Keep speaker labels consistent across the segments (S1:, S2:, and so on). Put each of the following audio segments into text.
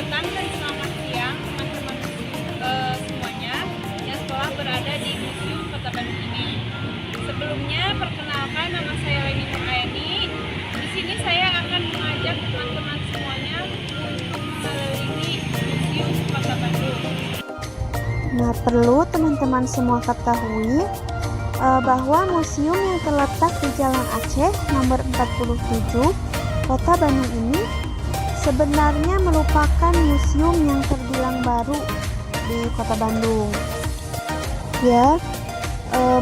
S1: datang dan selamat siang teman-teman semuanya yang telah berada di Museum Kota Bandung ini. Sebelumnya, perkenalkan, nama saya Leni Nuraini. Di sini saya akan mengajak teman-teman semuanya untuk mengelilingi Museum Kota Bandung.
S2: Nah, perlu teman-teman semua ketahui bahwa museum yang terletak di Jalan Aceh nomor 47 Kota Bandung ini sebenarnya merupakan museum yang terbilang baru di Kota Bandung. Ya,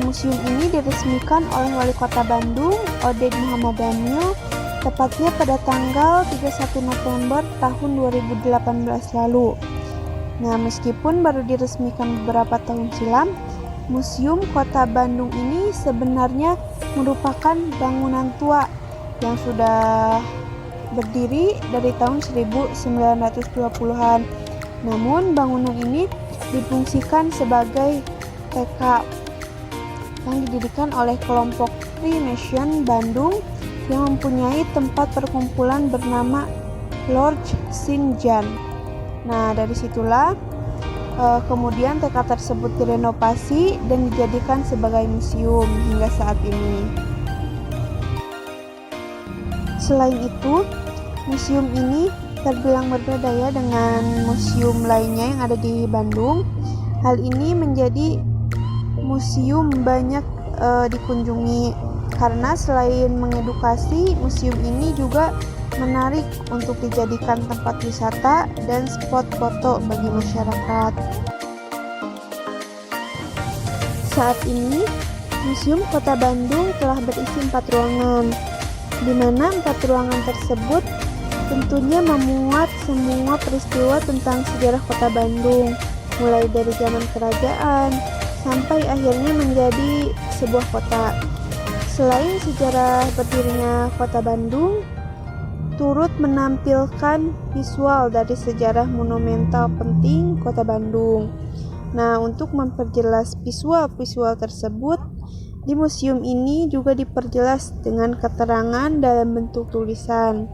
S2: museum ini diresmikan oleh Wali Kota Bandung, Oded Muhammad Daniel, tepatnya pada tanggal 31 November tahun 2018 lalu. Nah, meskipun baru diresmikan beberapa tahun silam, Museum Kota Bandung ini sebenarnya merupakan bangunan tua yang sudah berdiri dari tahun 1920-an. Namun, bangunan ini difungsikan sebagai TK yang didirikan oleh kelompok Freemason Bandung yang mempunyai tempat perkumpulan bernama Lodge St. John. Nah, dari situlah kemudian TK tersebut direnovasi dan dijadikan sebagai museum hingga saat ini. Selain itu, museum ini terbilang berbeda ya dengan museum lainnya yang ada di Bandung. Hal ini menjadi museum banyak dikunjungi karena selain mengedukasi, museum ini juga menarik untuk dijadikan tempat wisata dan spot foto bagi masyarakat. Saat ini, Museum Kota Bandung telah berisi 4 ruangan, di mana 4 ruangan tersebut tentunya memuat semua peristiwa tentang sejarah Kota Bandung, mulai dari zaman kerajaan sampai akhirnya menjadi sebuah kota. Selain sejarah berdirinya Kota Bandung, turut menampilkan visual dari sejarah monumental penting Kota Bandung. Nah, untuk memperjelas visual-visual tersebut, di museum ini juga diperjelas dengan keterangan dalam bentuk tulisan,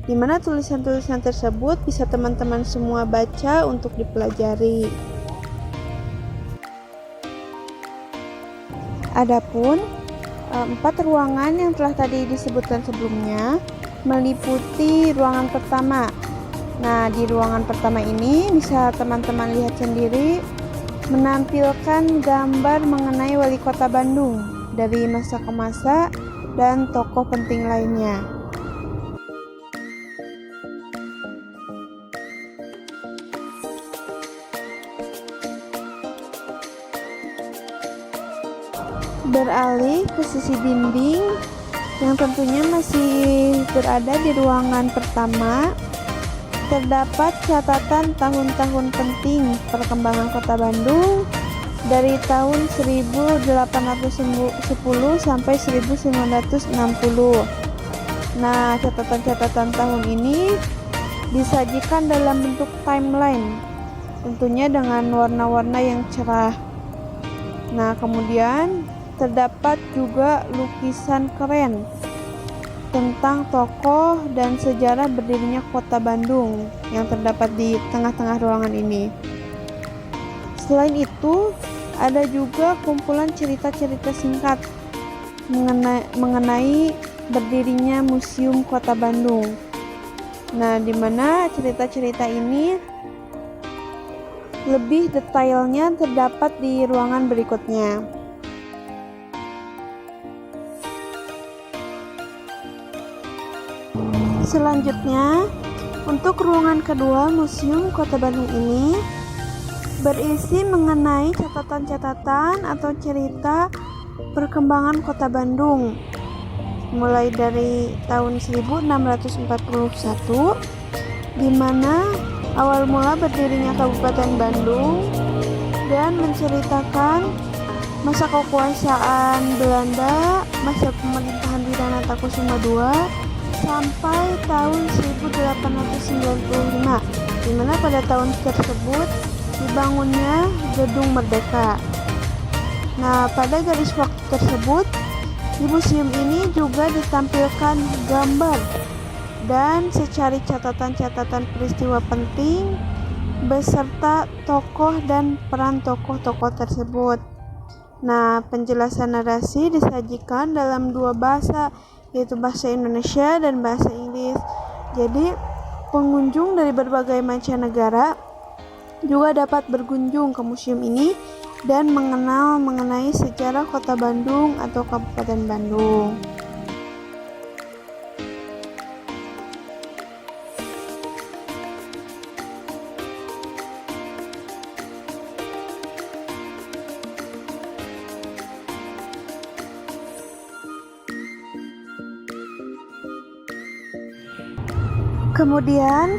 S2: di mana tulisan-tulisan tersebut bisa teman-teman semua baca untuk dipelajari. Adapun 4 ruangan yang telah tadi disebutkan sebelumnya meliputi ruangan pertama. Nah, di ruangan pertama ini bisa teman-teman lihat sendiri menampilkan gambar mengenai Wali Kota Bandung dari masa ke masa dan tokoh penting lainnya. Beralih ke sisi dinding yang tentunya masih berada di ruangan pertama, terdapat catatan tahun-tahun penting perkembangan Kota Bandung dari tahun 1810 sampai 1960. Nah, catatan-catatan tahun ini disajikan dalam bentuk timeline, tentunya dengan warna-warna yang cerah. Nah, kemudian terdapat juga lukisan keren tentang tokoh dan sejarah berdirinya Kota Bandung yang terdapat di tengah-tengah ruangan ini. Selain itu, ada juga kumpulan cerita-cerita singkat mengenai berdirinya Museum Kota Bandung. Nah, di mana cerita-cerita ini lebih detailnya terdapat di ruangan berikutnya. Selanjutnya, untuk ruangan kedua Museum Kota Bandung ini berisi mengenai catatan-catatan atau cerita perkembangan Kota Bandung mulai dari tahun 1641, di mana awal mula berdirinya Kabupaten Bandung, dan menceritakan masa kekuasaan Belanda, masa pemerintahan Wiranata Kusuma II sampai tahun 1895, di mana pada tahun tersebut dibangunnya Gedung Merdeka. Nah, pada garis waktu tersebut, di museum ini juga ditampilkan gambar dan secari catatan-catatan peristiwa penting beserta tokoh dan peran tokoh-tokoh tersebut. Nah, penjelasan narasi disajikan dalam dua bahasa, yaitu bahasa Indonesia dan bahasa Inggris. Jadi, pengunjung dari berbagai mancanegara juga dapat berkunjung ke museum ini dan mengenal mengenai sejarah Kota Bandung atau Kabupaten Bandung. Kemudian,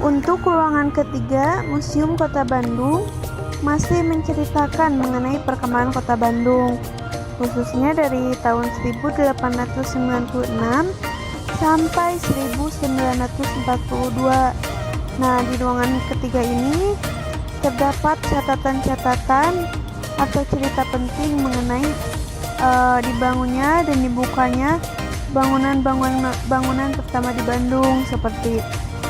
S2: untuk ruangan ketiga, Museum Kota Bandung masih menceritakan mengenai perkembangan Kota Bandung, khususnya dari tahun 1896 sampai 1942. Nah, di ruangan ketiga ini terdapat catatan-catatan atau cerita penting mengenai dibangunnya dan dibukanya bangunan pertama di Bandung, seperti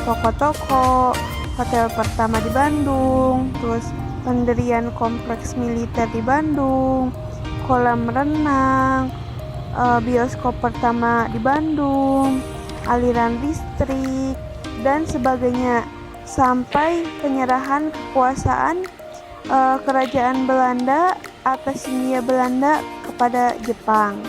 S2: toko-toko, hotel pertama di Bandung, terus pendirian kompleks militer di Bandung, kolam renang, bioskop pertama di Bandung, aliran listrik, dan sebagainya, sampai penyerahan kekuasaan kerajaan Belanda atas Hindia Belanda kepada Jepang.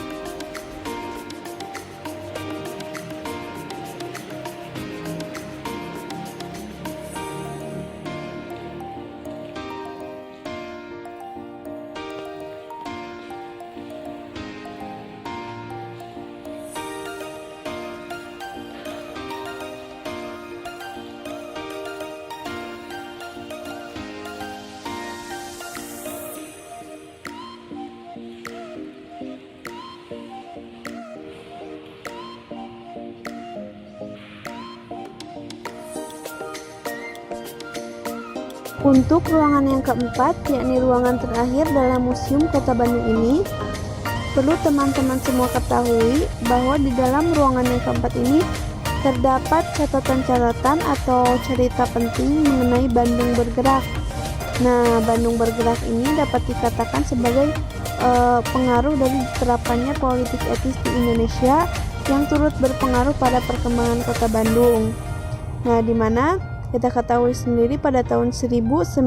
S2: Untuk ruangan yang keempat, yakni ruangan terakhir dalam Museum Kota Bandung ini, perlu teman-teman semua ketahui bahwa di dalam ruangan yang keempat ini terdapat catatan-catatan atau cerita penting mengenai Bandung bergerak. Nah, Bandung bergerak ini dapat dikatakan sebagai pengaruh dari diterapkannya politik etis di Indonesia yang turut berpengaruh pada perkembangan Kota Bandung. Nah, di mana kita ketahui sendiri pada tahun 1904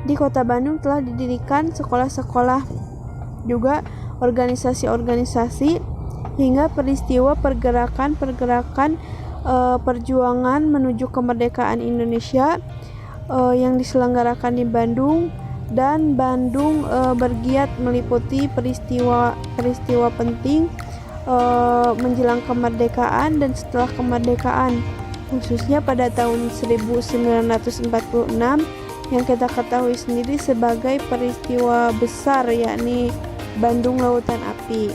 S2: di Kota Bandung telah didirikan sekolah-sekolah, juga organisasi-organisasi, hingga peristiwa pergerakan perjuangan menuju kemerdekaan Indonesia yang diselenggarakan di Bandung, dan Bandung bergiat meliputi peristiwa penting menjelang kemerdekaan dan setelah kemerdekaan, khususnya pada tahun 1946 yang kita ketahui sendiri sebagai peristiwa besar, yakni Bandung Lautan Api.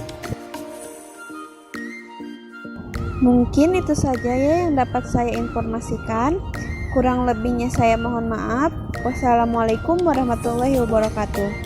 S2: Mungkin itu saja ya yang dapat saya informasikan. Kurang lebihnya saya mohon maaf. Wassalamualaikum warahmatullahi wabarakatuh.